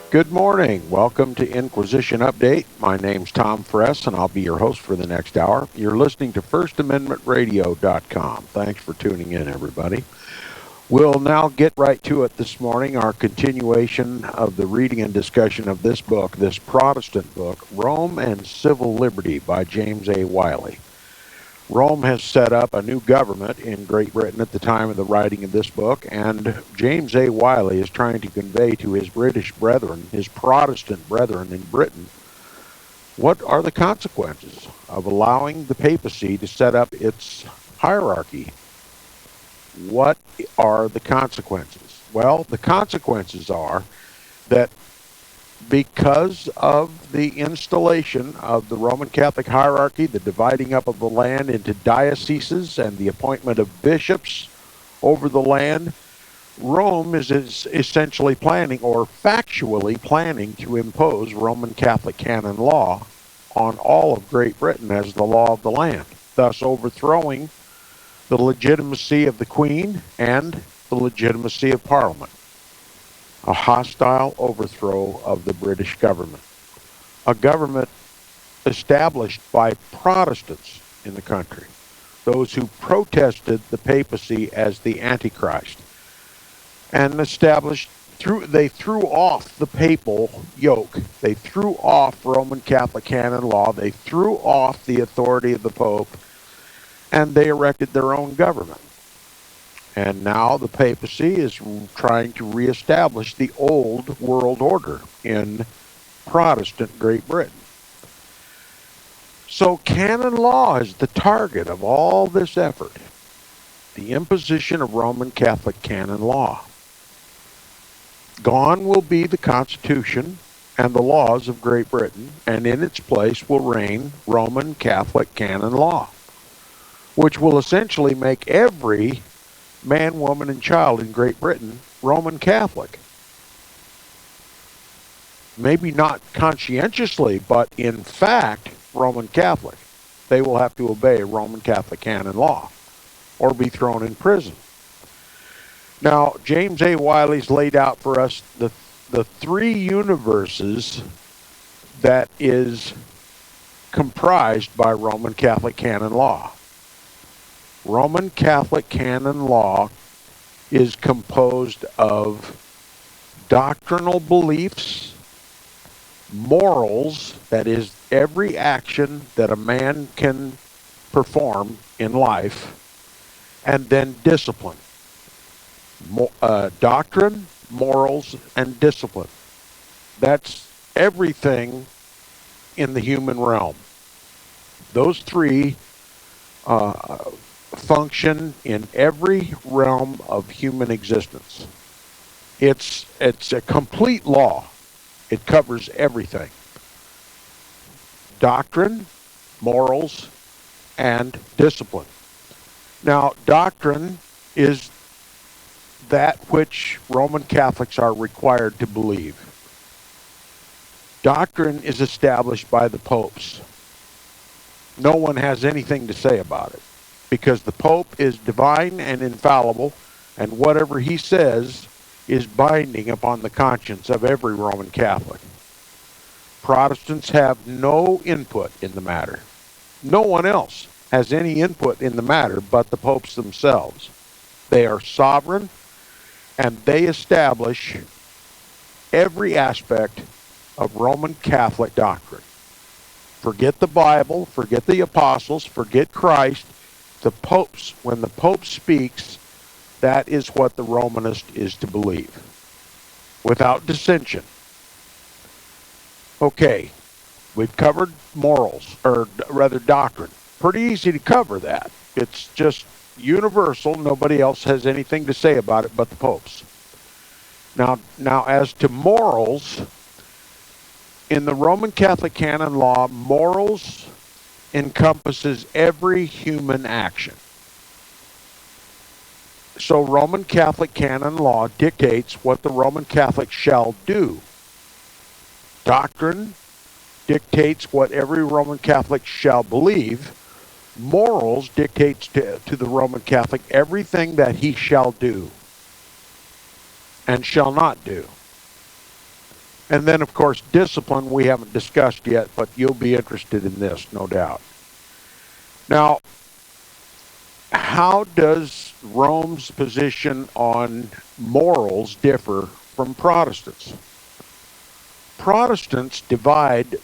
Good morning. Welcome to Inquisition Update. My name's Tom Fress, and I'll be your host for the next hour. You're listening to FirstAmendmentRadio.net. Thanks for tuning in, everybody. We'll now get right to it this morning, our continuation of the reading and discussion of this book, this Protestant book, Rome and Civil Liberty by James A. Wiley. Rome has set up a new government in Great Britain at the time of the writing of this book, and James A. Wiley is trying to convey to his British brethren, his Protestant brethren in Britain, what are the consequences of allowing the papacy to set up its hierarchy. What are the consequences? Well, the consequences are that because of the installation of the Roman Catholic hierarchy, the dividing up of the land into dioceses, and the appointment of bishops over the land, Rome is essentially planning, or factually planning, to impose Roman Catholic canon law on all of Great Britain as the law of the land, thus overthrowing the legitimacy of the Queen and the legitimacy of Parliament. A hostile overthrow of the British government. A government established by Protestants in the country, those who protested the papacy as the Antichrist, and they threw off the papal yoke. They threw off Roman Catholic canon law. They threw off the authority of the Pope, and they erected their own government. And now the papacy is trying to reestablish the old world order in Protestant Great Britain. So canon law is the target of all this effort. The imposition of Roman Catholic canon law. Gone will be the Constitution and the laws of Great Britain, and in its place will reign Roman Catholic canon law, which will essentially make every man, woman, and child in Great Britain Roman Catholic. Maybe not conscientiously, but in fact Roman Catholic. They will have to obey Roman Catholic canon law or be thrown in prison. Now, James A. Wiley's laid out for us the three universes that is comprised by Roman Catholic canon law. Roman Catholic canon law is composed of doctrinal beliefs, morals, that is, every action that a man can perform in life, and then discipline. Doctrine, morals, and discipline. That's everything in the human realm. Those three function in every realm of human existence. It's a complete law. It covers everything. Doctrine, morals, and discipline. Now, doctrine is that which Roman Catholics are required to believe. Doctrine is established by the popes. No one has anything to say about it, because the Pope is divine and infallible, and whatever he says is binding upon the conscience of every Roman Catholic. Protestants have no input in the matter. No one else has any input in the matter but the popes themselves. They are sovereign, and they establish every aspect of Roman Catholic doctrine. Forget the Bible, forget the apostles, forget Christ. The popes, when the Pope speaks, that is what the Romanist is to believe, without dissension. Okay, we've covered morals, or rather doctrine. Pretty easy to cover that. It's just universal. Nobody else has anything to say about it but the popes. Now, as to morals, in the Roman Catholic canon law, morals encompasses every human action. So Roman Catholic canon law dictates what the Roman Catholic shall do. Doctrine dictates what every Roman Catholic shall believe. Morals dictates to the Roman Catholic everything that he shall do and shall not do. And then, of course, discipline we haven't discussed yet, but you'll be interested in this, no doubt. Now, how does Rome's position on morals differ from Protestants? Protestants divide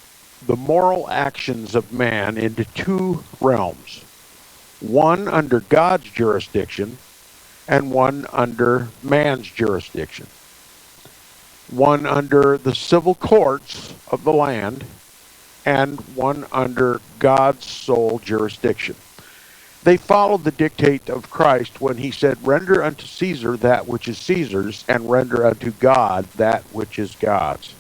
the moral actions of man into two realms, one under God's jurisdiction and one under man's jurisdiction, one under the civil courts of the land and one under God's sole jurisdiction. They followed the dictate of Christ when he said, "Render unto Caesar that which is Caesar's, and render unto God that which is God's."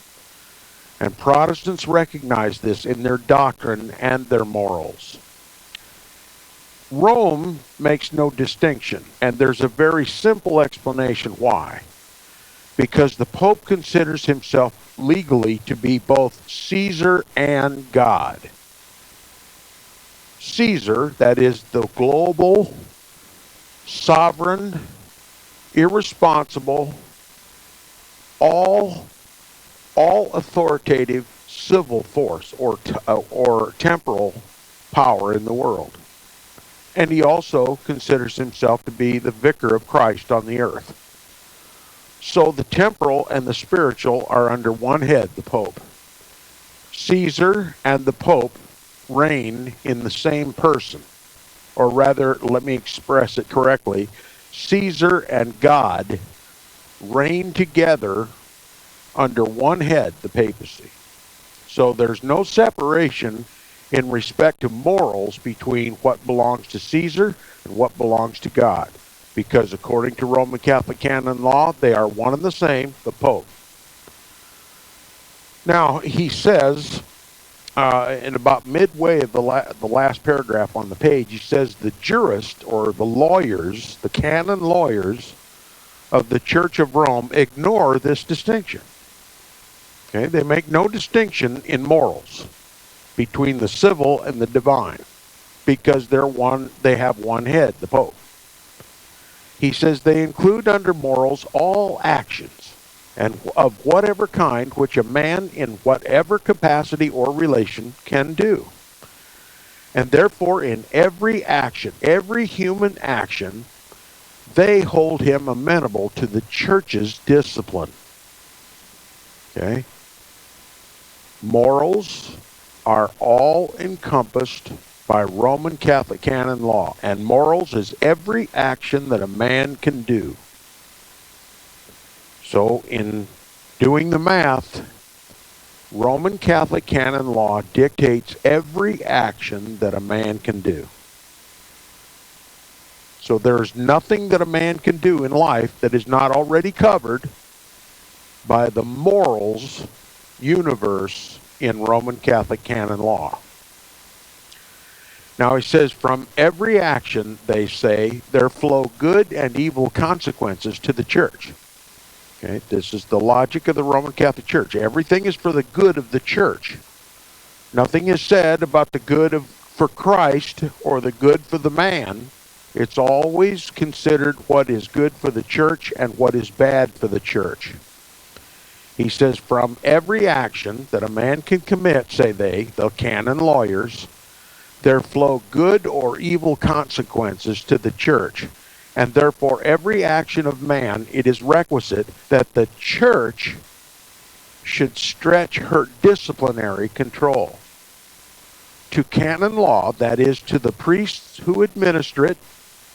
And Protestants recognize this in their doctrine and their morals. Rome makes no distinction, and there's a very simple explanation why. Because the Pope considers himself legally to be both Caesar and God. Caesar, that is the global, sovereign, irresponsible, all authoritative civil force or temporal power in the world. And he also considers himself to be the vicar of Christ on the earth. So the temporal and the spiritual are under one head, the Pope. Caesar and the Pope reign in the same person. Or rather, let me express it correctly. Caesar and God reign together under one head, the papacy. So there's no separation in respect to morals between what belongs to Caesar and what belongs to God. Because according to Roman Catholic canon law, they are one and the same, the Pope. Now, he says, in about midway of the last paragraph on the page, he says the jurists, or the lawyers, the canon lawyers of the Church of Rome ignore this distinction. Okay, they make no distinction in morals between the civil and the divine, because they have one head, the Pope. He says they include under morals all actions and of whatever kind which a man in whatever capacity or relation can do. And therefore in every action, every human action, they hold him amenable to the church's discipline. Okay? Morals are all encompassed by Roman Catholic canon law, and morals is every action that a man can do. So in doing the math, Roman Catholic canon law dictates every action that a man can do. So there's nothing that a man can do in life that is not already covered by the morals universe in Roman Catholic canon law. Now he says, from every action, they say, there flow good and evil consequences to the church. Okay, this is the logic of the Roman Catholic Church. Everything is for the good of the church. Nothing is said about the good for Christ or the good for the man. It's always considered what is good for the church and what is bad for the church. He says, from every action that a man can commit, say they, the canon lawyers, there flow good or evil consequences to the church. And therefore, every action of man, it is requisite that the church should stretch her disciplinary control to canon law, that is, to the priests who administer it.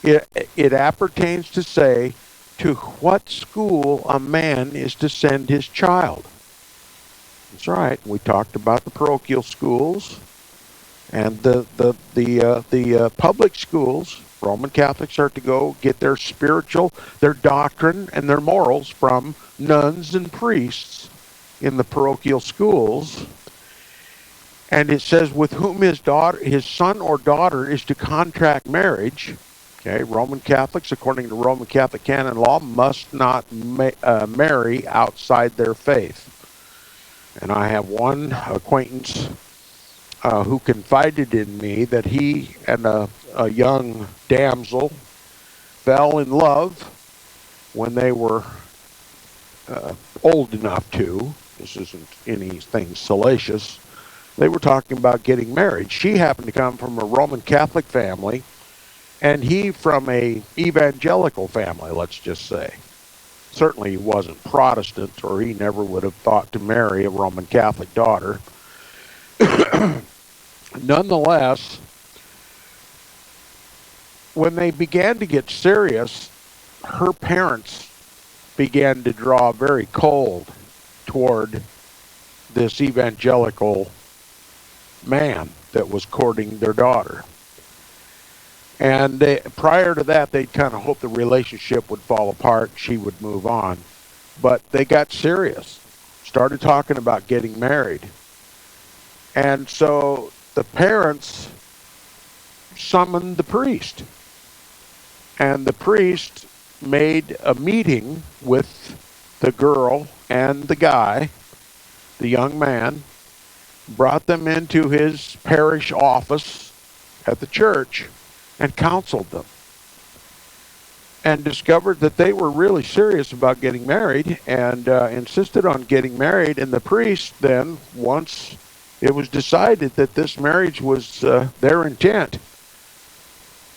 It appertains to say to what school a man is to send his child. That's right. We talked about the parochial schools and the public schools. Roman Catholics are to go get their spiritual, their doctrine, and their morals from nuns and priests in the parochial schools. And it says, with whom his son or daughter is to contract marriage. Okay, Roman Catholics, according to Roman Catholic canon law, must not marry outside their faith. And I have one acquaintance who confided in me that he and a young damsel fell in love when they were old enough to. This isn't anything salacious. They were talking about getting married. She happened to come from a Roman Catholic family, and he from a evangelical family, let's just say. Certainly he wasn't Protestant, or he never would have thought to marry a Roman Catholic daughter. Nonetheless, when they began to get serious, her parents began to draw very cold toward this evangelical man that was courting their daughter. And prior to that, they'd kind of hoped the relationship would fall apart, she would move on. But they got serious, started talking about getting married. And so the parents summoned the priest. And the priest made a meeting with the girl and the guy, the young man, brought them into his parish office at the church and counseled them, and discovered that they were really serious about getting married, and insisted on getting married. And the priest then, once it was decided that this marriage was their intent,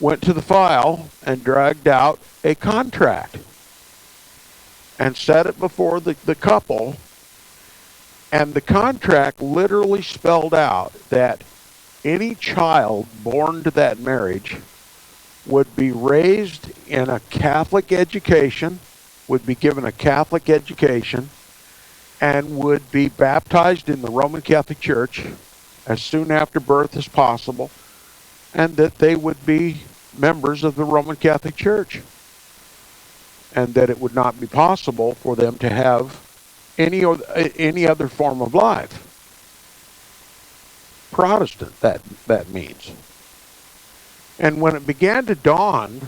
went to the file and dragged out a contract and set it before the couple. And the contract literally spelled out that any child born to that marriage would be raised in a Catholic education, would be given a Catholic education, and would be baptized in the Roman Catholic Church as soon after birth as possible, and that they would be members of the Roman Catholic Church, and that it would not be possible for them to have any other form of life. Protestant, that means. And when it began to dawn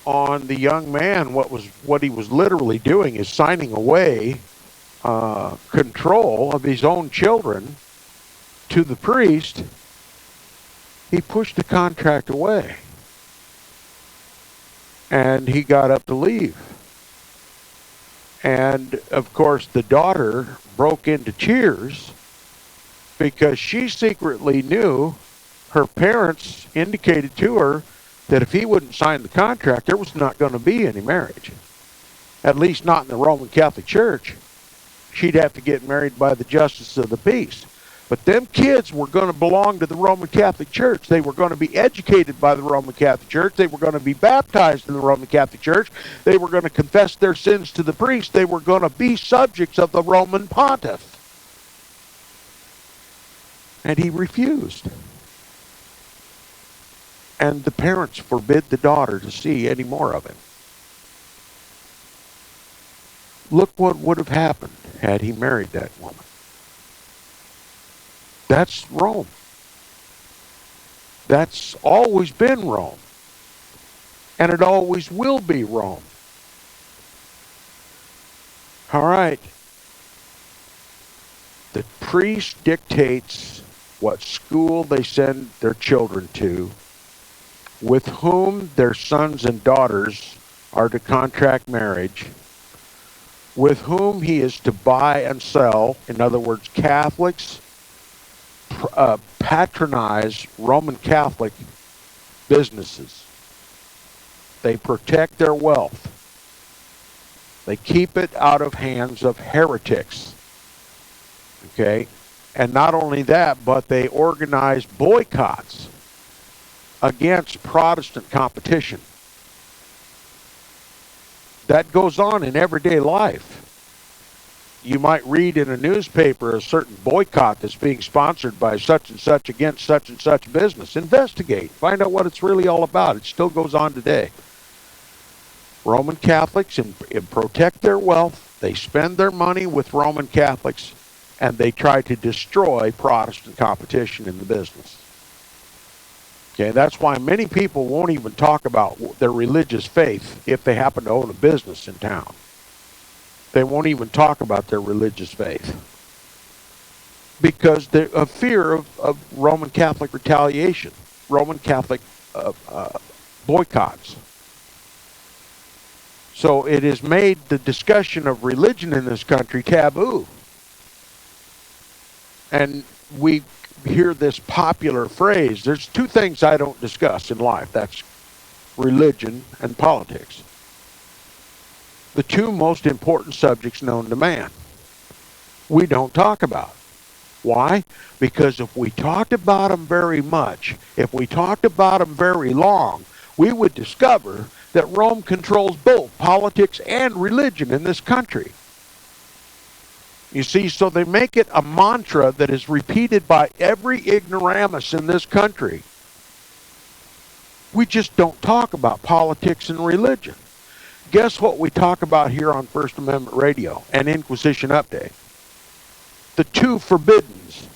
on the young man what he was literally doing is signing away control of his own children to the priest, he pushed the contract away. And he got up to leave. And, of course, the daughter broke into tears because she secretly knew her parents indicated to her that if he wouldn't sign the contract, there was not going to be any marriage. At least not in the Roman Catholic Church. She'd have to get married by the justice of the peace. But them kids were going to belong to the Roman Catholic Church. They were going to be educated by the Roman Catholic Church. They were going to be baptized in the Roman Catholic Church. They were going to confess their sins to the priest. They were going to be subjects of the Roman pontiff. And he refused. And the parents forbid the daughter to see any more of him. Look what would have happened had he married that woman. That's Rome. That's always been Rome. And it always will be Rome. All right. The priest dictates what school they send their children to, with whom their sons and daughters are to contract marriage, with whom he is to buy and sell. In other words, Catholics patronize Roman Catholic businesses. They protect their wealth. They keep it out of hands of heretics. Okay? And not only that, but they organize boycotts against Protestant competition. That goes on in everyday life. You might read in a newspaper a certain boycott that's being sponsored by such and such against such and such business. Investigate. Find out what it's really all about. It still goes on today. Roman Catholics protect their wealth. They spend their money with Roman Catholics, and they try to destroy Protestant competition in the business. Okay, that's why many people won't even talk about their religious faith if they happen to own a business in town. They won't even talk about their religious faith because they're of fear of Roman Catholic retaliation, Roman Catholic boycotts. So it has made the discussion of religion in this country taboo. And we hear this popular phrase, there's two things I don't discuss in life. That's religion and politics. The two most important subjects known to man. We don't talk about. Why? Because if we talked about them very much, if we talked about them very long, we would discover that Rome controls both politics and religion in this country. You see, so they make it a mantra that is repeated by every ignoramus in this country. We just don't talk about politics and religion. Guess what we talk about here on First Amendment Radio and Inquisition Update? The two forbiddens,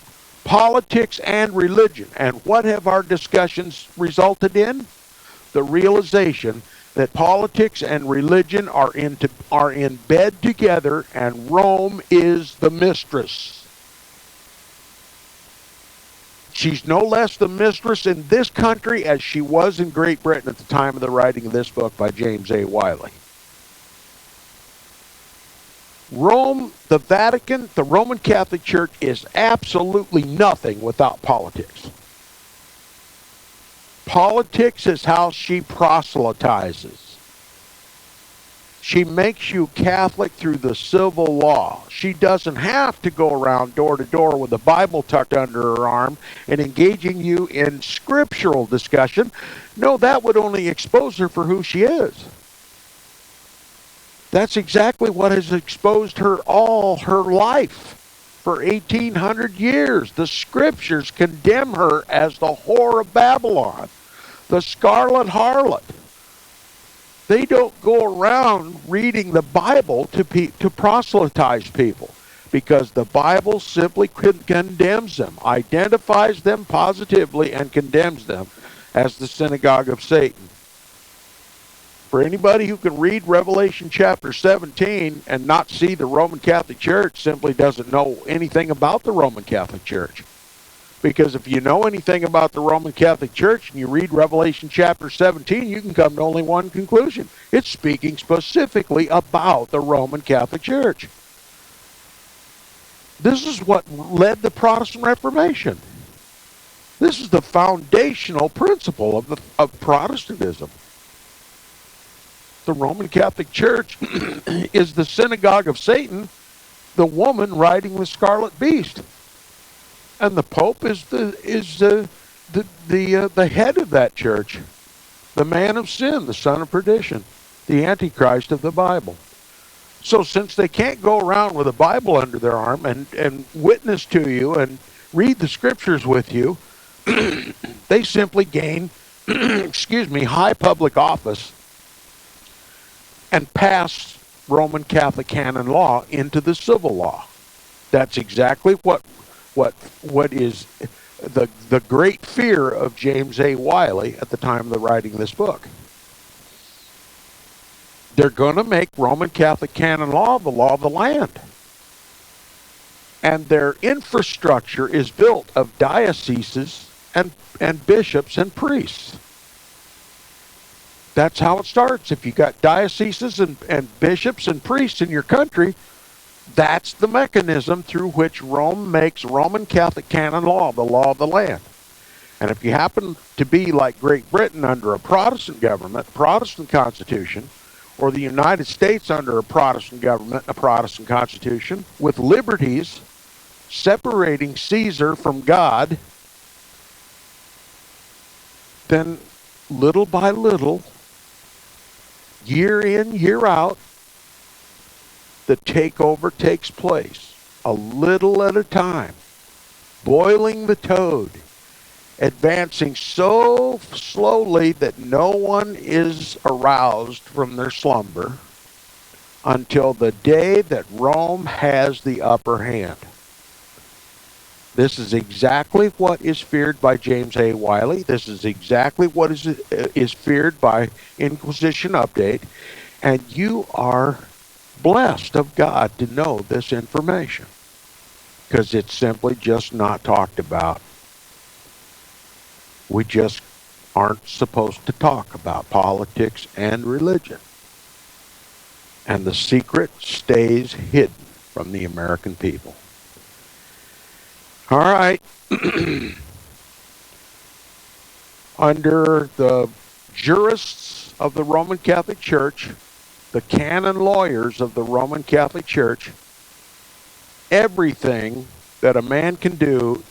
politics and religion. And what have our discussions resulted in? The realization that politics and religion are in bed together, and Rome is the mistress. She's no less the mistress in this country as she was in Great Britain at the time of the writing of this book by James A. Wiley. Rome, the Vatican, the Roman Catholic Church is absolutely nothing without politics. Politics is how she proselytizes. She makes you Catholic through the civil law. She doesn't have to go around door to door with a Bible tucked under her arm and engaging you in scriptural discussion. No, that would only expose her for who she is. That's exactly what has exposed her all her life. For 1,800 years, the scriptures condemn her as the whore of Babylon, the scarlet harlot. They don't go around reading the Bible to proselytize people, because the Bible simply condemns them, identifies them positively, and condemns them as the synagogue of Satan. For anybody who can read Revelation chapter 17 and not see the Roman Catholic Church simply doesn't know anything about the Roman Catholic Church. Because if you know anything about the Roman Catholic Church and you read Revelation chapter 17, you can come to only one conclusion. It's speaking specifically about the Roman Catholic Church. This is what led the Protestant Reformation. This is the foundational principle of Protestantism. The Roman Catholic Church is the synagogue of Satan, the woman riding the scarlet beast. And the Pope is the head of that church, the man of sin, the son of perdition, the Antichrist of the Bible. So since they can't go around with a Bible under their arm and witness to you and read the scriptures with you, they simply gain, high public office and pass Roman Catholic canon law into the civil law. That's exactly what is the great fear of James A. Wiley at the time of the writing of this book. They're going to make Roman Catholic canon law the law of the land. And their infrastructure is built of dioceses and bishops and priests. That's how it starts. If you got dioceses and bishops and priests in your country, that's the mechanism through which Rome makes Roman Catholic canon law the law of the land. And if you happen to be like Great Britain under a Protestant government, Protestant constitution, or the United States under a Protestant government, a Protestant constitution, with liberties separating Caesar from God, then little by little, year in, year out, the takeover takes place, a little at a time, boiling the toad, advancing so slowly that no one is aroused from their slumber until the day that Rome has the upper hand. This is exactly what is feared by James A. Wiley. This is exactly what is feared by Inquisition Update. And you are blessed of God to know this information, because it's simply just not talked about. We just aren't supposed to talk about politics and religion. And the secret stays hidden from the American people. All right. Under the jurists of the Roman Catholic Church, the canon lawyers of the Roman Catholic Church, everything that a man can do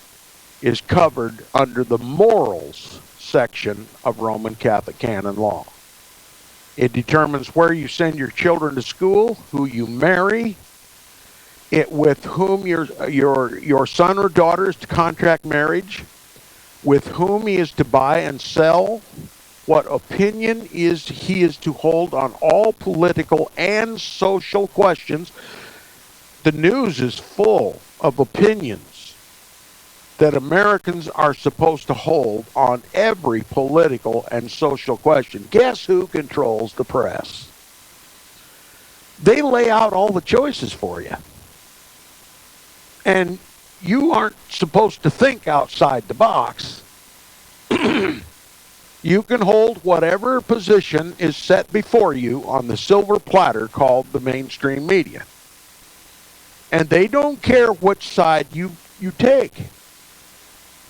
is covered under the morals section of Roman Catholic canon law. It determines where you send your children to school, who you marry, with whom your son or daughter is to contract marriage, with whom he is to buy and sell, what opinion he is to hold on all political and social questions. The news is full of opinions that Americans are supposed to hold on every political and social question. Guess who controls the press? They lay out all the choices for you. And you aren't supposed to think outside the box. You can hold whatever position is set before you on the silver platter called the mainstream media. And they don't care which side you take.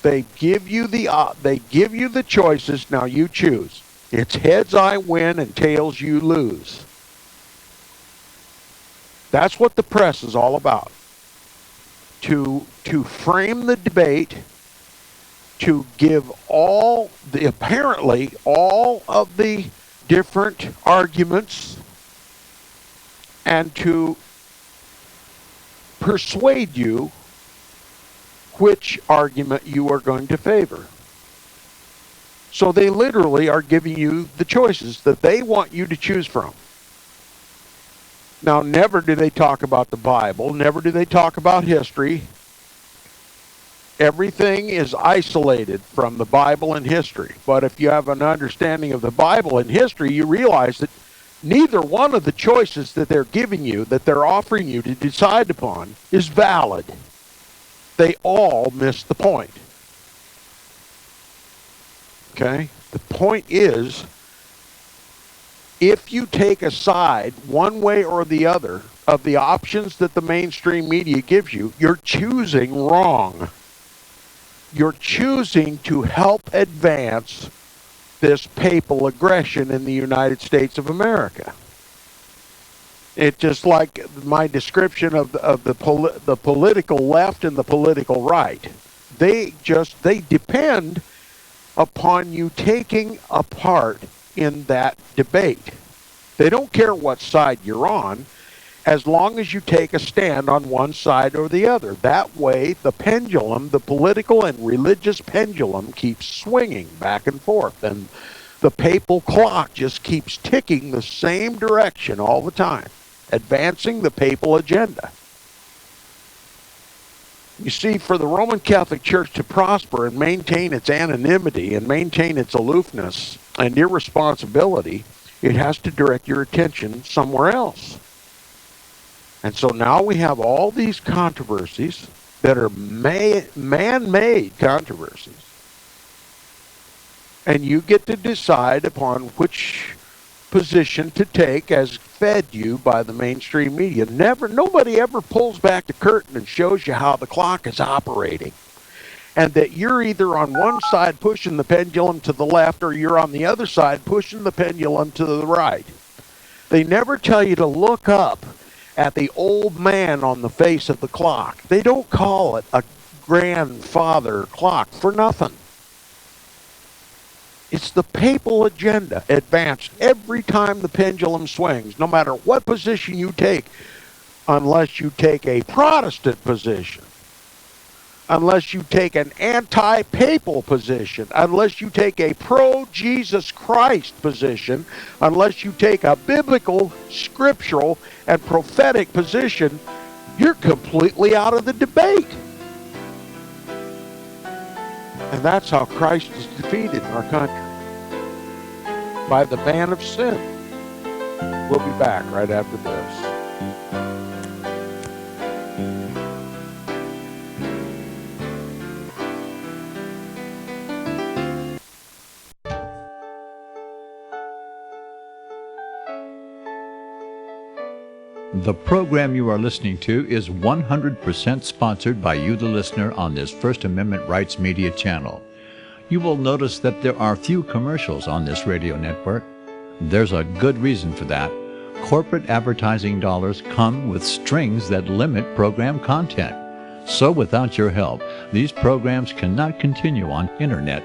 They give you the choices. Now you choose. It's heads I win and tails you lose. That's what the press is all about. To frame the debate, to give apparently all of the different arguments, and to persuade you which argument you are going to favor. So they literally are giving you the choices that they want you to choose from. Now, never do they talk about the Bible. Never do they talk about history. Everything is isolated from the Bible and history. But if you have an understanding of the Bible and history, you realize that neither one of the choices that they're giving you, that they're offering you to decide upon, is valid. They all miss the point. Okay? The point is, if you take a side one way or the other of the options that the mainstream media gives you, you're choosing wrong. You're choosing to help advance this papal aggression in the United States of America. It's just like my description of the political left and the political right. They depend upon you taking a part in that debate. They don't care what side you're on, as long as you take a stand on one side or the other. That way, the pendulum, the political and religious pendulum, keeps swinging back and forth, and the papal clock just keeps ticking the same direction all the time, advancing the papal agenda. You see, for the Roman Catholic Church to prosper and maintain its anonymity and maintain its aloofness and irresponsibility, it has to direct your attention somewhere else. And so now we have all these controversies that are man-made controversies. And you get to decide upon which position to take as fed you by the mainstream media. Nobody ever pulls back the curtain and shows you how the clock is operating, and that you're either on one side pushing the pendulum to the left, or you're on the other side pushing the pendulum to the right. They never tell you to look up at the old man on the face of the clock. They don't call it a grandfather clock for nothing. It's the papal agenda advanced every time the pendulum swings. No matter what position you take unless you take a Protestant position, unless you take an anti-papal position, unless you take a pro-Jesus Christ position, unless you take a biblical, scriptural, and prophetic position, you're completely out of the debate. And that's how Christ is defeated in our country, by the ban of sin. We'll be back right after this. The program you are listening to is 100% sponsored by you, the listener, on this First Amendment Rights Media channel. You will notice that there are few commercials on this radio network. There's a good reason for that. Corporate advertising dollars come with strings that limit program content. So without your help, these programs cannot continue on internet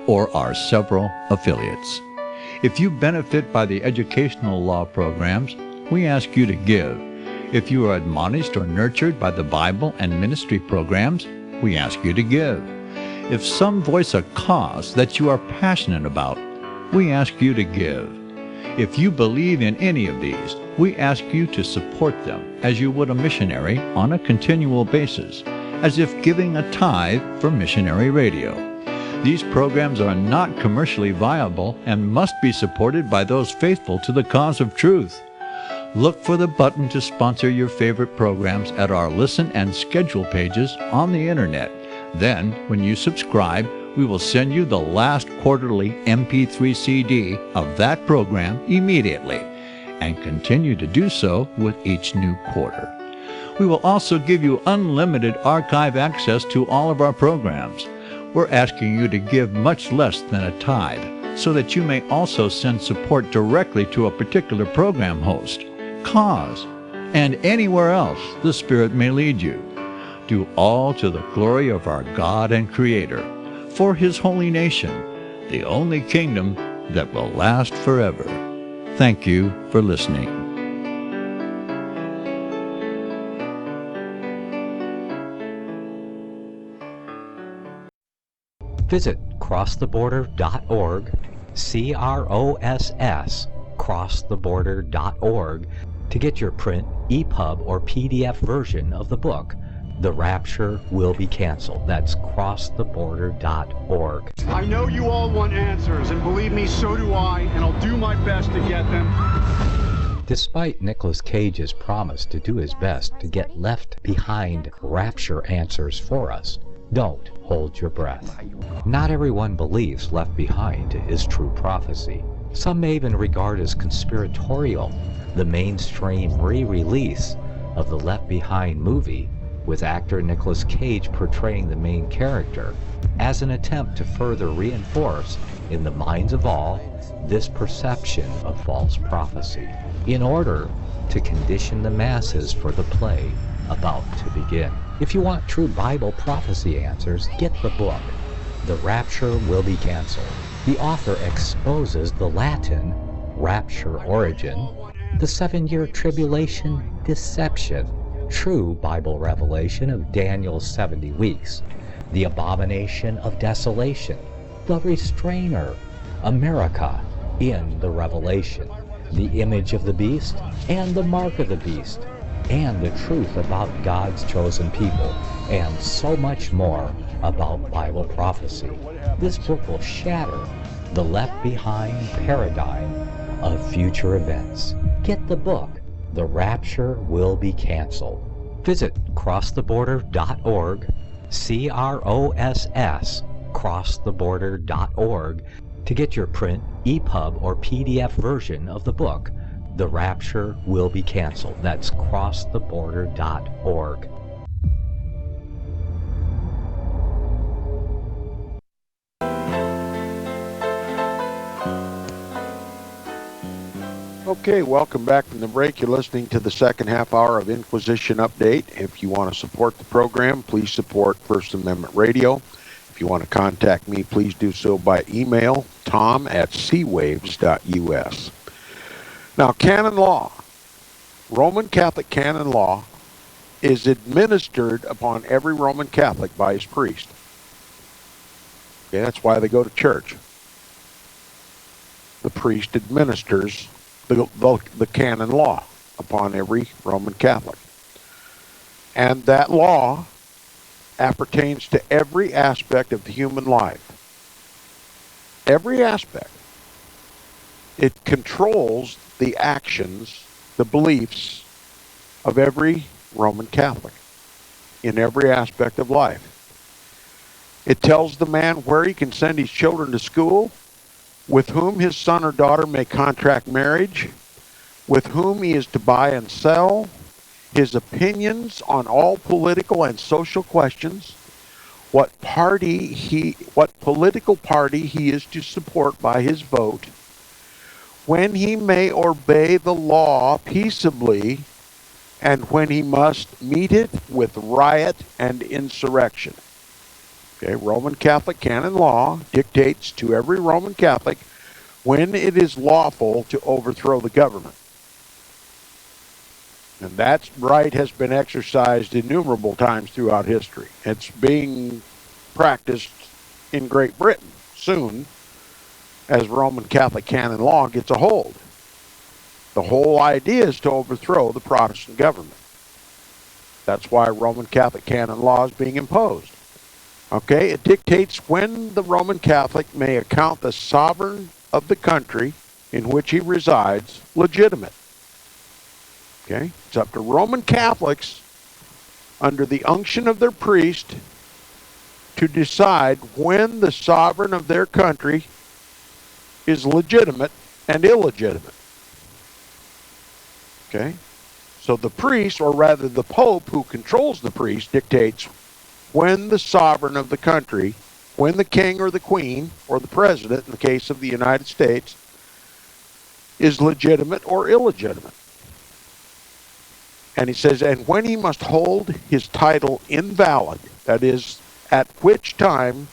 or our several affiliates. If you benefit by the educational law programs, we ask you to give. If you are admonished or nurtured by the Bible and ministry programs, we ask you to give. If some voice a cause that you are passionate about, we ask you to give. If you believe in any of these, we ask you to support them as you would a missionary on a continual basis, as if giving a tithe for missionary radio. These programs are not commercially viable and must be supported by those faithful to the cause of truth. Look for the button to sponsor your favorite programs at our listen and schedule pages on the internet. Then, when you subscribe, we will send you the last quarterly MP3 CD of that program immediately, and continue to do so with each new quarter. We will also give you unlimited archive access to all of our programs. We're asking you to give much less than a tithe, so that you may also send support directly to a particular program host, cause, and anywhere else the Spirit may lead you. Do all to the glory of our God and Creator, for His holy nation, the only kingdom that will last forever. Thank you for listening. Visit crosstheborder.org, CROSS, crosstheborder.org, to get your print, EPUB, or PDF version of the book, The Rapture Will Be Canceled. That's crosstheborder.org. I know you all want answers, and believe me, so do I, and I'll do my best to get them. Despite Nicolas Cage's promise to do his best to get left behind rapture answers for us, don't hold your breath. Not everyone believes Left Behind is true prophecy. Some may even regard as conspiratorial the mainstream re-release of the Left Behind movie, with actor Nicolas Cage portraying the main character, as an attempt to further reinforce in the minds of all this perception of false prophecy, in order to condition the masses for the play about to begin. If you want true Bible prophecy answers, get the book, The Rapture Will Be Canceled. The author exposes the Latin rapture origin, the 7-year tribulation deception, true Bible revelation of Daniel's 70 weeks, the abomination of desolation, the restrainer, America in the Revelation, the image of the beast and the mark of the beast, and the truth about God's chosen people, and so much more about Bible prophecy. This book will shatter the Left Behind paradigm of future events. Get the book, The Rapture Will Be Canceled. Visit crosstheborder.org, CROSS, crosstheborder.org, to get your print, EPUB, or PDF version of the book, The Rapture Will Be Canceled. That's crosstheborder.org. Okay, welcome back from the break. You're listening to the second half hour of Inquisition Update. If you want to support the program, please support First Amendment Radio. If you want to contact me, please do so by email, tom@seawaves.us. Now, canon law Roman Catholic canon law is administered upon every Roman Catholic by his priest. Okay, that's why they go to church. The priest administers the canon law upon every Roman Catholic. And that law appertains to every aspect of the human life. Every aspect. It controls the actions, the beliefs of every Roman Catholic in every aspect of life. It tells the man where he can send his children to school, with whom his son or daughter may contract marriage, with whom he is to buy and sell, his opinions on all political and social questions, what political party he is to support by his vote, when he may obey the law peaceably, and when he must meet it with riot and insurrection. Okay, Roman Catholic canon law dictates to every Roman Catholic when it is lawful to overthrow the government. And that right has been exercised innumerable times throughout history. It's being practiced in Great Britain soon as Roman Catholic canon law gets a hold. The whole idea is to overthrow the Protestant government. That's why Roman Catholic canon law is being imposed. Okay, it dictates when the Roman Catholic may account the sovereign of the country in which he resides legitimate. Okay, it's up to Roman Catholics under the unction of their priest to decide when the sovereign of their country is legitimate and illegitimate. Okay, so the priest, or rather the Pope who controls the priest, dictates when the sovereign of the country, when the king or the queen or the president in the case of the United States, is legitimate or illegitimate. And he says, and when he must hold his title invalid, that is, at which time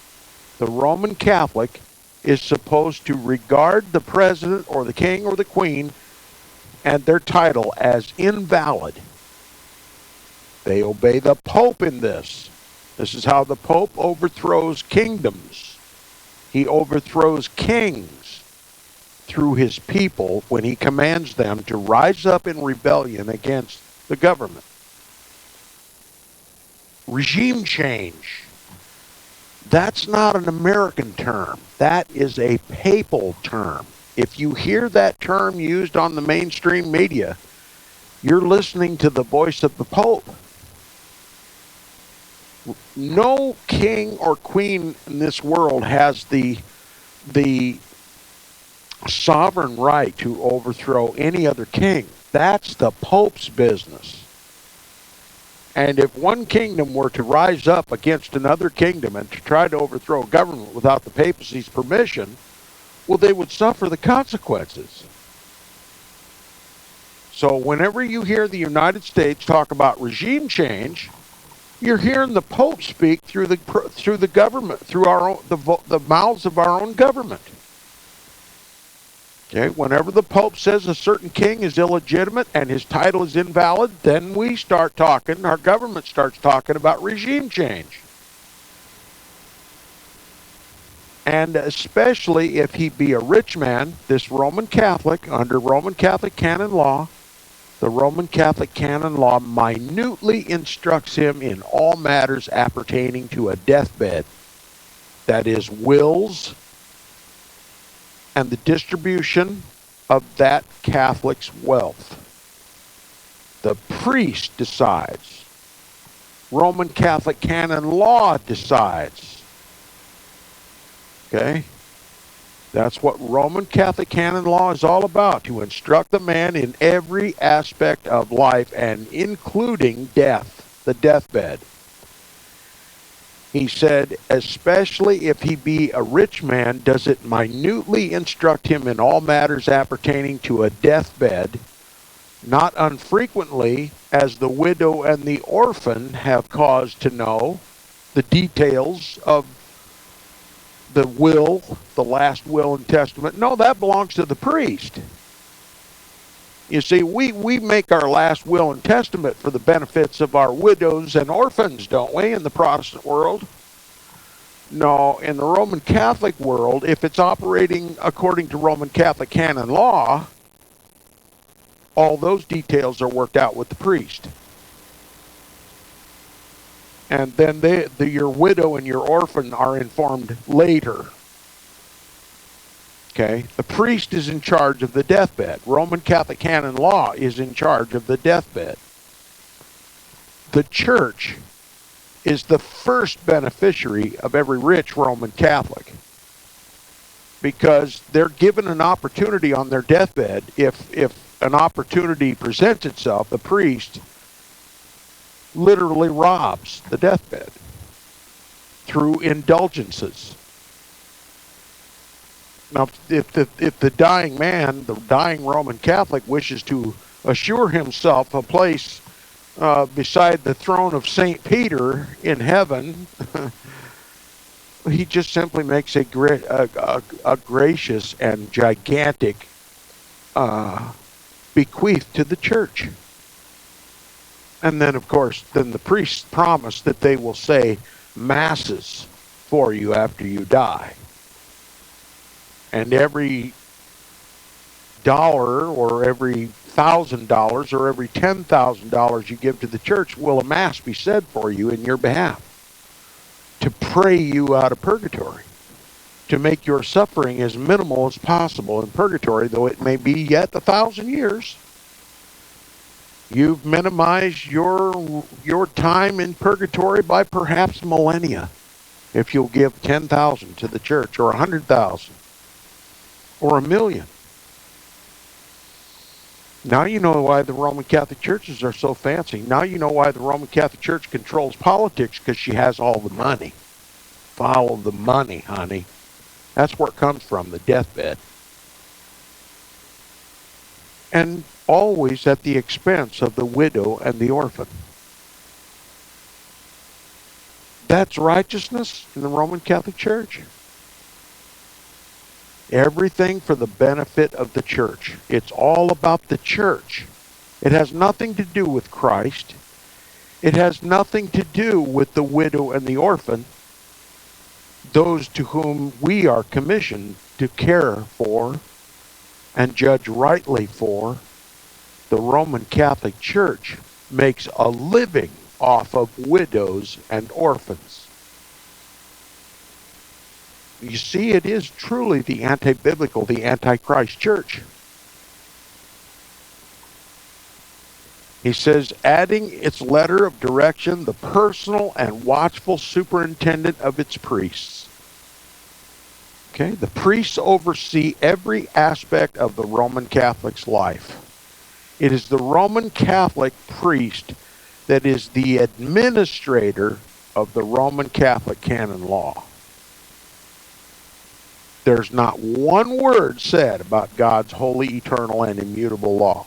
the Roman Catholic is supposed to regard the president or the king or the queen and their title as invalid. They obey the Pope in this. This is how the Pope overthrows kingdoms. He overthrows kings through his people when he commands them to rise up in rebellion against the government. Regime change. That's not an American term. That is a papal term. If you hear that term used on the mainstream media, you're listening to the voice of the Pope. No king or queen in this world has the sovereign right to overthrow any other king. That's the Pope's business. And if one kingdom were to rise up against another kingdom and to try to overthrow a government without the papacy's permission, well, they would suffer the consequences. So whenever you hear the United States talk about regime change, you're hearing the Pope speak through the government, through our own, the mouths of our own government. Okay, whenever the Pope says a certain king is illegitimate and his title is invalid, then we start talking, our government starts talking about regime change. And especially if he be a rich man, this Roman Catholic, under Roman Catholic canon law, the Roman Catholic canon law minutely instructs him in all matters appertaining to a deathbed, that is, wills and the distribution of that Catholic's wealth. The priest decides. Roman Catholic canon law decides. Okay? That's what Roman Catholic canon law is all about, to instruct the man in every aspect of life and including death, the deathbed. He said, especially if he be a rich man, does it minutely instruct him in all matters appertaining to a deathbed, not unfrequently, as the widow and the orphan have cause to know the details of the will, the last will and testament. No, that belongs to the priest. You see, we make our last will and testament for the benefits of our widows and orphans, don't we, in the Protestant world? No, in the Roman Catholic world, if it's operating according to Roman Catholic canon law, all those details are worked out with the priest. And then your widow and your orphan are informed later. Okay? The priest is in charge of the deathbed. Roman Catholic canon law is in charge of the deathbed. The church is the first beneficiary of every rich Roman Catholic, because they're given an opportunity on their deathbed. If an opportunity presents itself, the priest literally robs the deathbed through indulgences. Now, if the dying man, the dying Roman Catholic, wishes to assure himself a place beside the throne of St. Peter in heaven, he just simply makes a gracious and gigantic bequeath to the church. And then, of course, then the priests promise that they will say masses for you after you die. And every dollar or every $1,000 or every $10,000 you give to the church will a mass be said for you in your behalf, to pray you out of purgatory, to make your suffering as minimal as possible in purgatory, though it may be yet 1,000 years. You've minimized your time in purgatory by perhaps millennia if you'll give 10,000 to the church, or 100,000, or 1,000,000. Now you know why the Roman Catholic churches are so fancy. Now you know why the Roman Catholic Church controls politics, because she has all the money. Follow the money, honey. That's where it comes from, the deathbed. And always at the expense of the widow and the orphan. That's righteousness in the Roman Catholic Church. Everything for the benefit of the church. It's all about the church. It has nothing to do with Christ. It has nothing to do with the widow and the orphan, those to whom we are commissioned to care for and judge rightly for. The Roman Catholic Church makes a living off of widows and orphans. You see, it is truly the anti-biblical, the anti-Christ church. He says, adding its letter of direction, the personal and watchful superintendent of its priests. Okay, the priests oversee every aspect of the Roman Catholic's life. It is the Roman Catholic priest that is the administrator of the Roman Catholic canon law. There's not one word said about God's holy, eternal, and immutable law.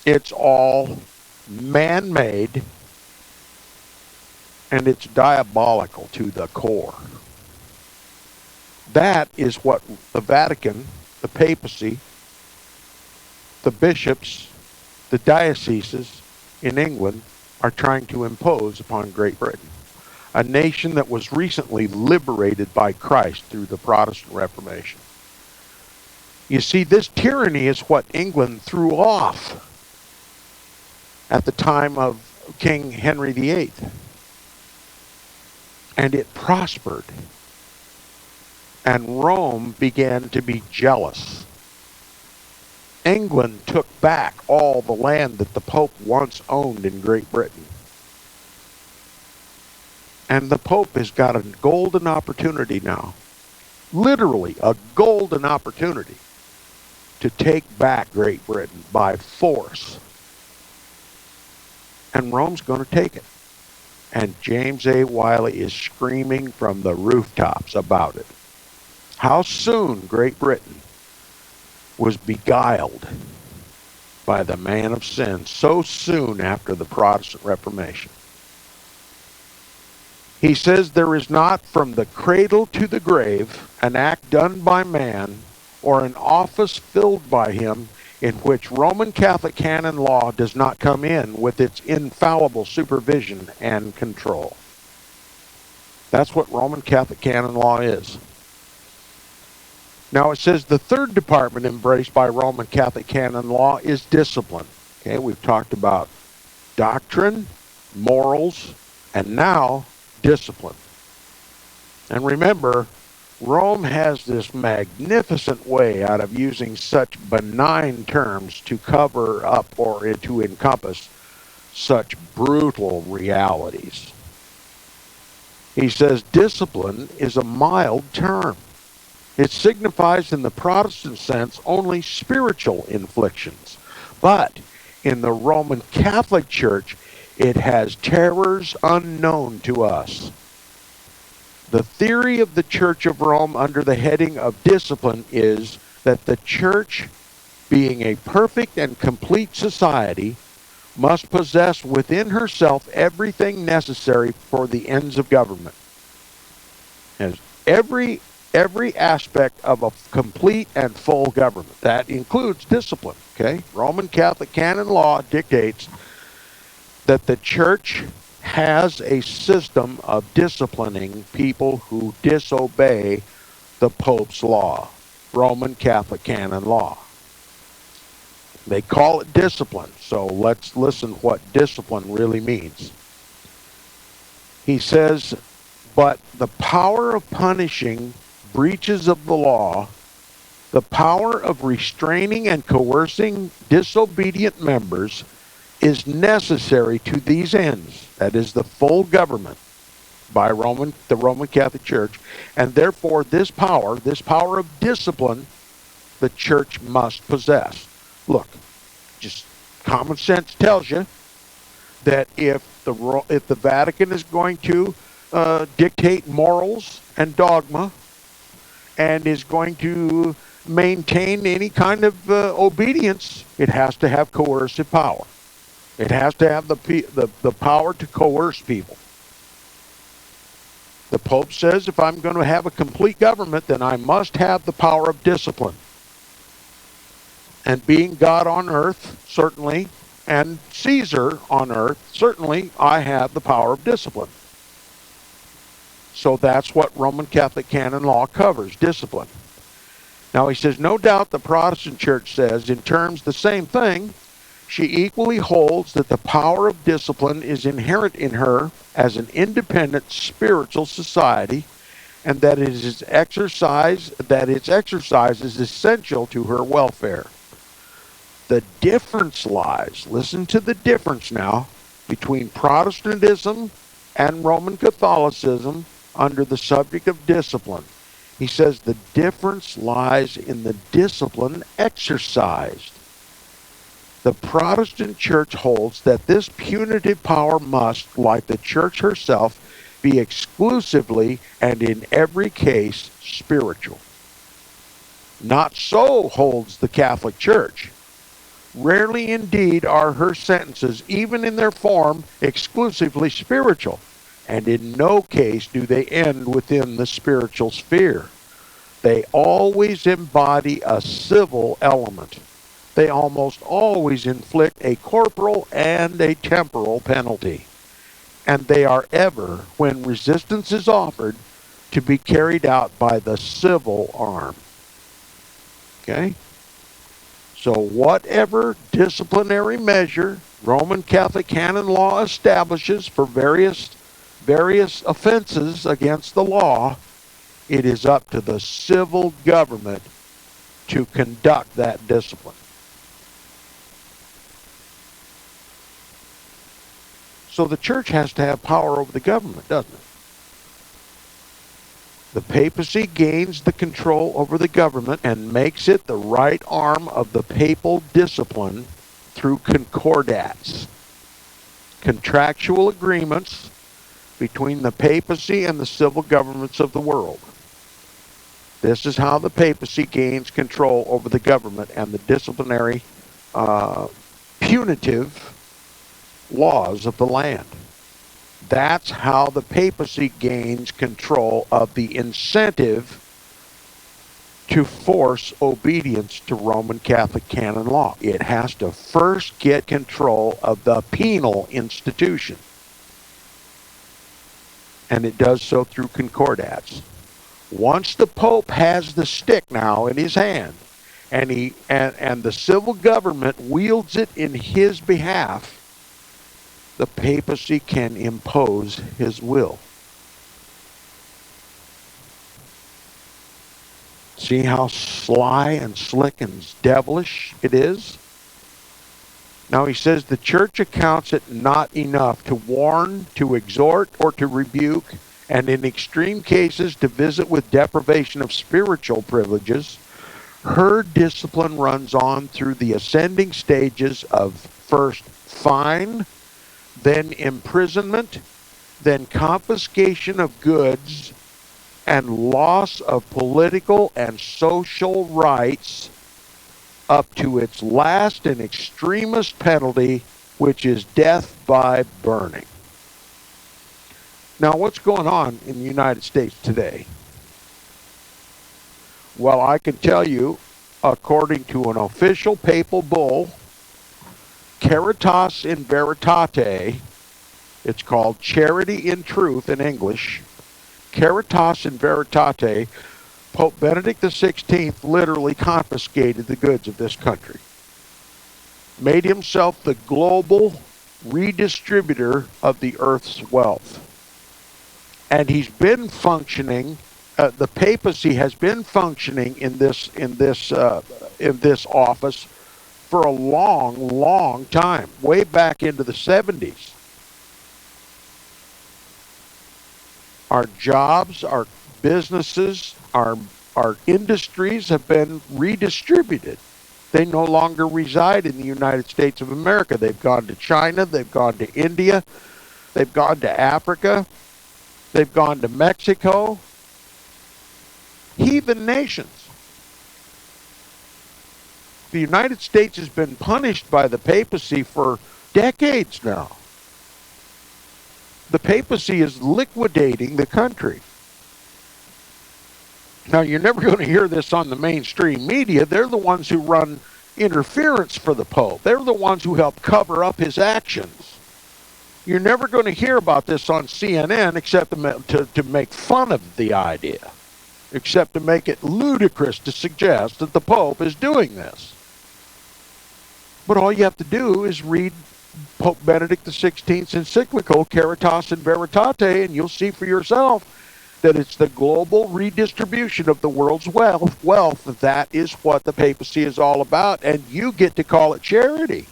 It's all man-made, and it's diabolical to the core. That is what the Vatican, the papacy, the bishops, the dioceses in England are trying to impose upon Great Britain, a nation that was recently liberated by Christ through the Protestant Reformation. You see, this tyranny is what England threw off at the time of King Henry VIII. And it prospered. And Rome began to be jealous. England took back all the land that the Pope once owned in Great Britain. And the Pope has got a golden opportunity now, literally a golden opportunity, to take back Great Britain by force. And Rome's going to take it. And James A. Wiley is screaming from the rooftops about it. How soon Great Britain was beguiled by the man of sin so soon after the Protestant Reformation. He says there is not from the cradle to the grave an act done by man or an office filled by him in which Roman Catholic canon law does not come in with its infallible supervision and control. That's what Roman Catholic canon law is. Now it says the third department embraced by Roman Catholic canon law is discipline. Okay, we've talked about doctrine, morals, and now discipline. And remember, Rome has this magnificent way out of using such benign terms to cover up or to encompass such brutal realities. He says discipline is a mild term. It signifies in the Protestant sense only spiritual inflictions. But in the Roman Catholic Church, it has terrors unknown to us. The theory of the Church of Rome under the heading of discipline is that the Church, being a perfect and complete society, must possess within herself everything necessary for the ends of government. As every aspect of a complete and full government. That includes discipline, okay? Roman Catholic canon law dictates that the Church has a system of disciplining people who disobey the Pope's law. Roman Catholic canon law. They call it discipline, so let's listen what discipline really means. He says, but the power of punishing breaches of the law, the power of restraining and coercing disobedient members is necessary to these ends, that is the full government by the Roman Catholic Church, and therefore this power of discipline, the Church must possess. Look, just common sense tells you that if the Vatican is going to dictate morals and dogma, and is going to maintain any kind of obedience, it has to have coercive power. It has to have the power to coerce people. The Pope says if I'm going to have a complete government, then I must have the power of discipline. And being God on earth, certainly, and Caesar on earth, certainly, I have the power of discipline. So that's what Roman Catholic canon law covers, discipline. Now he says, no doubt the Protestant Church says in terms the same thing. She equally holds that the power of discipline is inherent in her as an independent spiritual society, and that its exercise is essential to her welfare. The difference lies, listen to the difference now, between Protestantism and Roman Catholicism under the subject of discipline. He says the difference lies in the discipline exercised. The Protestant Church holds that this punitive power must, like the Church herself, be exclusively and in every case spiritual. Not so holds the Catholic Church. Rarely indeed are her sentences, even in their form, exclusively spiritual. And in no case do they end within the spiritual sphere. They always embody a civil element. They almost always inflict a corporal and a temporal penalty. And they are ever, when resistance is offered, to be carried out by the civil arm. Okay? So whatever disciplinary measure Roman Catholic canon law establishes for various offenses against the law, it is up to the civil government to conduct that discipline. So the Church has to have power over the government, doesn't it? The papacy gains the control over the government and makes it the right arm of the papal discipline through concordats, contractual agreements between the papacy and the civil governments of the world. This is how the papacy gains control over the government and the disciplinary, punitive laws of the land. That's how the papacy gains control of the incentive to force obedience to Roman Catholic canon law. It has to first get control of the penal institution. And it does so through concordats. Once the Pope has the stick now in his hand, and the civil government wields it in his behalf, the papacy can impose his will. See how sly and slick and devilish it is? Now he says the church accounts it not enough to warn, to exhort, or to rebuke, and in extreme cases to visit with deprivation of spiritual privileges. Her discipline runs on through the ascending stages of first fine, then imprisonment, then confiscation of goods, and loss of political and social rights, up to its last and extremest penalty, which is death by burning. Now, what's going on in the United States today? Well, I can tell you, according to an official papal bull, Caritas in Veritate, it's called Charity in Truth in English, Caritas in Veritate, Pope Benedict XVI literally confiscated the goods of this country, made himself the global redistributor of the earth's wealth. And he's been functioning, the papacy has been functioning in this office for a long, long time, way back into the 70s. Our jobs, our businesses, our industries have been redistributed. They no longer reside in the United States of America. They've gone to China, they've gone to India, they've gone to Africa, they've gone to Mexico. Heathen nations. The United States has been punished by the papacy for decades now. The papacy is liquidating the country. Now, you're never going to hear this on the mainstream media. They're the ones who run interference for the Pope. They're the ones who help cover up his actions. You're never going to hear about this on CNN except to make fun of the idea, except to make it ludicrous to suggest that the Pope is doing this. But all you have to do is read Pope Benedict XVI's encyclical, Caritas in Veritate, and you'll see for yourself that it's the global redistribution of the world's wealth. That is what the papacy is all about, and you get to call it charity.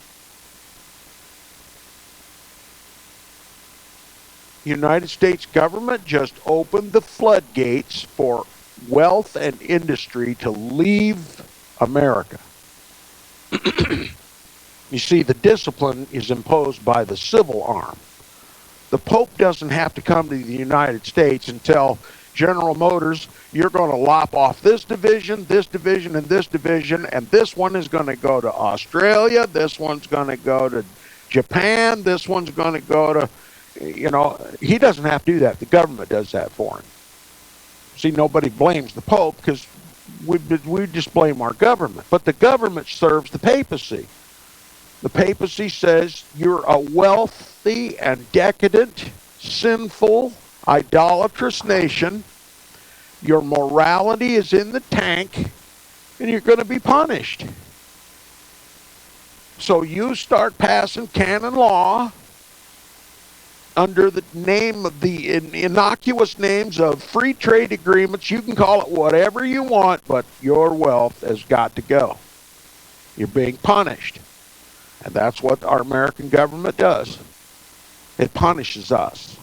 The United States government just opened the floodgates for wealth and industry to leave America. You see, the discipline is imposed by the civil arm. The Pope doesn't have to come to the United States and tell General Motors, you're going to lop off this division, and this division, and this one is going to go to Australia, this one's going to go to Japan, this one's going to go to, he doesn't have to do that. The government does that for him. See, nobody blames the Pope because we just blame our government. But the government serves the papacy. The papacy says you're a wealthy and decadent, sinful, idolatrous nation. Your morality is in the tank, and you're going to be punished. So you start passing canon law under the name of the innocuous names of free trade agreements. You can call it whatever you want, but your wealth has got to go. You're being punished. And that's what our American government does. It punishes us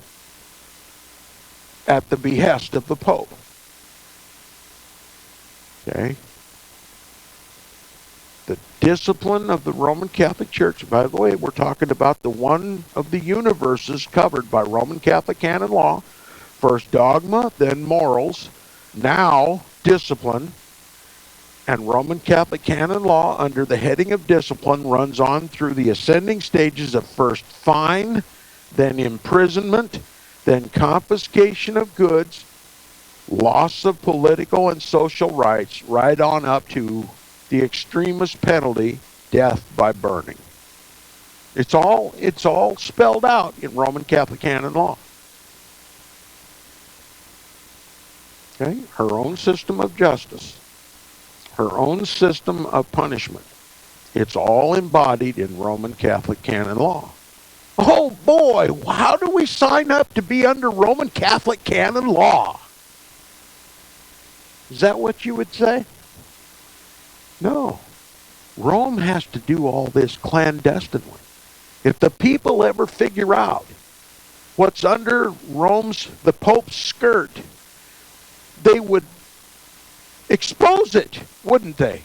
at the behest of the Pope. Okay? The discipline of the Roman Catholic Church, by the way, we're talking about the one of the universes covered by Roman Catholic canon law. First dogma, then morals, now discipline. And Roman Catholic canon law, under the heading of discipline, runs on through the ascending stages of first fine, then imprisonment, then confiscation of goods, loss of political and social rights, right on up to the extremist penalty, death by burning. It's all spelled out in Roman Catholic canon law. Okay? Her own system of justice, her own system of punishment. It's all embodied in Roman Catholic canon law. Oh boy, how do we sign up to be under Roman Catholic canon law? Is that what you would say? No. Rome has to do all this clandestinely. If the people ever figure out what's under the Pope's skirt, they would expose it, wouldn't they?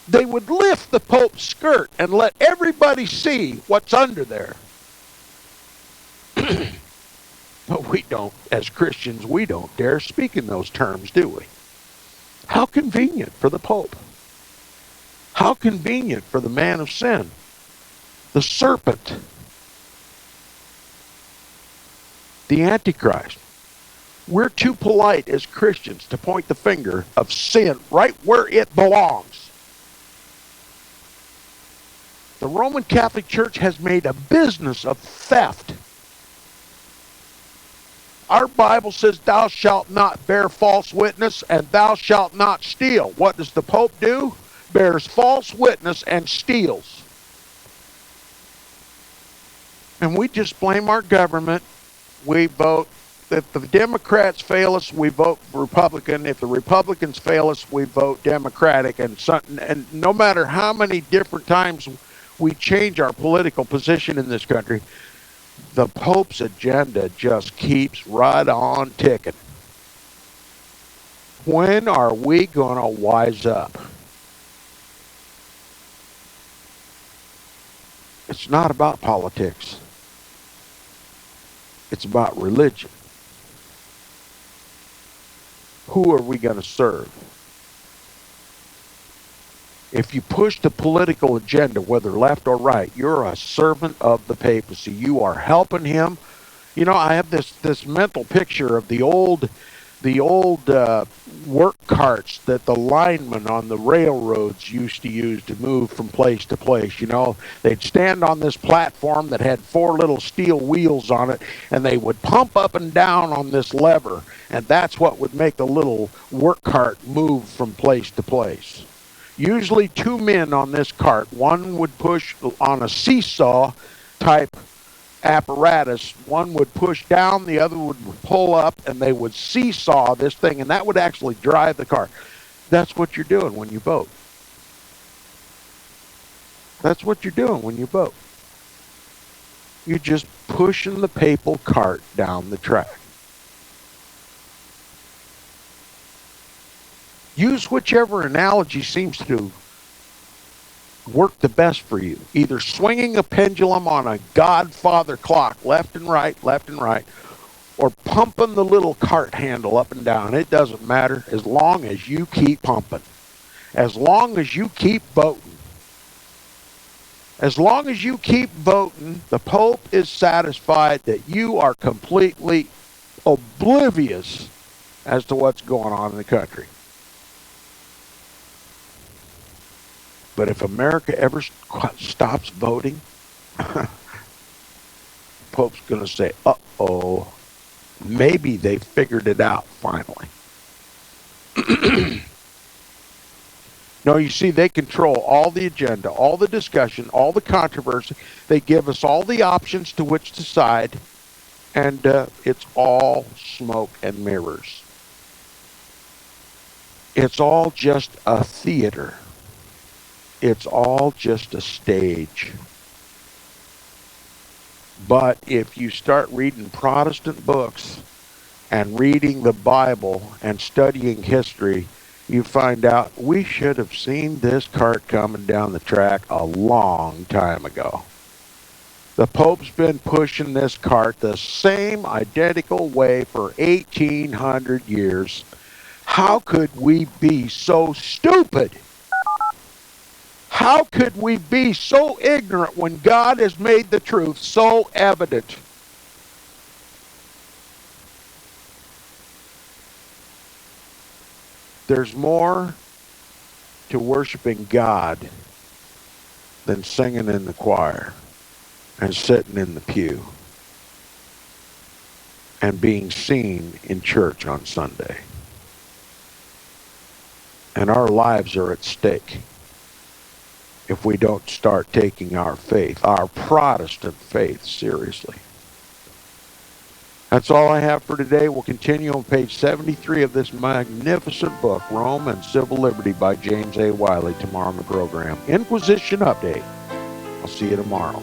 They would lift the Pope's skirt and let everybody see what's under there. But we don't, as Christians, we don't dare speak in those terms, do we? How convenient for the Pope. How convenient for the man of sin. The serpent. The Antichrist. We're too polite as Christians to point the finger of sin right where it belongs. The Roman Catholic Church has made a business of theft. Our Bible says, thou shalt not bear false witness and thou shalt not steal. What does the Pope do? Bears false witness and steals. And we just blame our government. We vote. If the Democrats fail us, we vote Republican. If the Republicans fail us, we vote Democratic. And no matter how many different times we change our political position in this country, the Pope's agenda just keeps right on ticking. When are we going to wise up? It's not about politics. It's about religion. Who are we going to serve? If you push the political agenda, whether left or right, you're a servant of the papacy. You are helping him. You know, I have this mental picture of the old work carts that the linemen on the railroads used to use to move from place to place. You know, they'd stand on this platform that had 4 little steel wheels on it, and they would pump up and down on this lever, and that's what would make the little work cart move from place to place. Usually 2 men on this cart. One would push on a seesaw type apparatus. One would push down, the other would pull up, and they would seesaw this thing, and that would actually drive the car. That's what you're doing when you vote. That's what you're doing when you vote. You're just pushing the papal cart down the track. Use whichever analogy seems to work the best for you. Either swinging a pendulum on a Godfather clock, left and right, or pumping the little cart handle up and down. It doesn't matter as long as you keep pumping. As long as you keep voting. As long as you keep voting, the Pope is satisfied that you are completely oblivious as to what's going on in the country. But if America ever stops voting, Pope's going to say, uh-oh, maybe they figured it out finally. No, you see, they control all the agenda, all the discussion, all the controversy. They give us all the options to which to side, and it's all smoke and mirrors. It's all just a theater. It's all just a stage. But if you start reading Protestant books and reading the Bible and studying history, you find out we should have seen this cart coming down the track a long time ago. The Pope's been pushing this cart the same identical way for 1,800 years. How could we be so stupid? How could we be so ignorant when God has made the truth so evident? There's more to worshiping God than singing in the choir and sitting in the pew and being seen in church on Sunday. And our lives are at stake if we don't start taking our faith, our Protestant faith, seriously. That's all I have for today. We'll continue on page 73 of this magnificent book, Rome and Civil Liberty by James A. Wiley, tomorrow on the program. Inquisition Update. I'll see you tomorrow.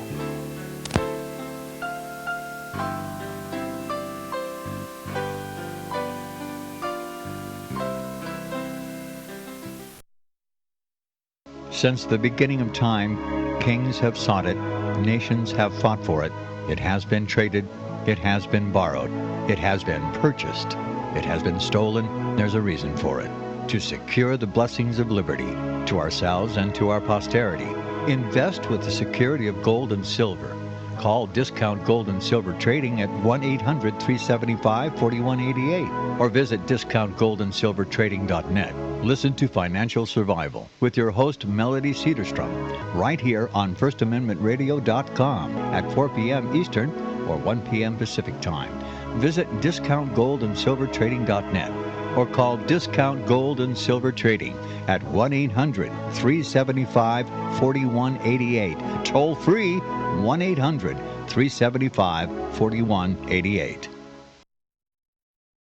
Since the beginning of time, kings have sought it, nations have fought for it. It has been traded, it has been borrowed, it has been purchased, it has been stolen. There's a reason for it. To secure the blessings of liberty to ourselves and to our posterity. Invest with the security of gold and silver. Call Discount Gold and Silver Trading at 1-800-375-4188 or visit discountgoldandsilvertrading.net. Listen to Financial Survival with your host Melody Cedarstrom right here on FirstAmendmentRadio.com at 4 p.m. Eastern or 1 p.m. Pacific Time. Visit discountgoldandsilvertrading.net or call Discount Gold and Silver Trading at 1-800-375-4188. Toll free 1-800-375-4188.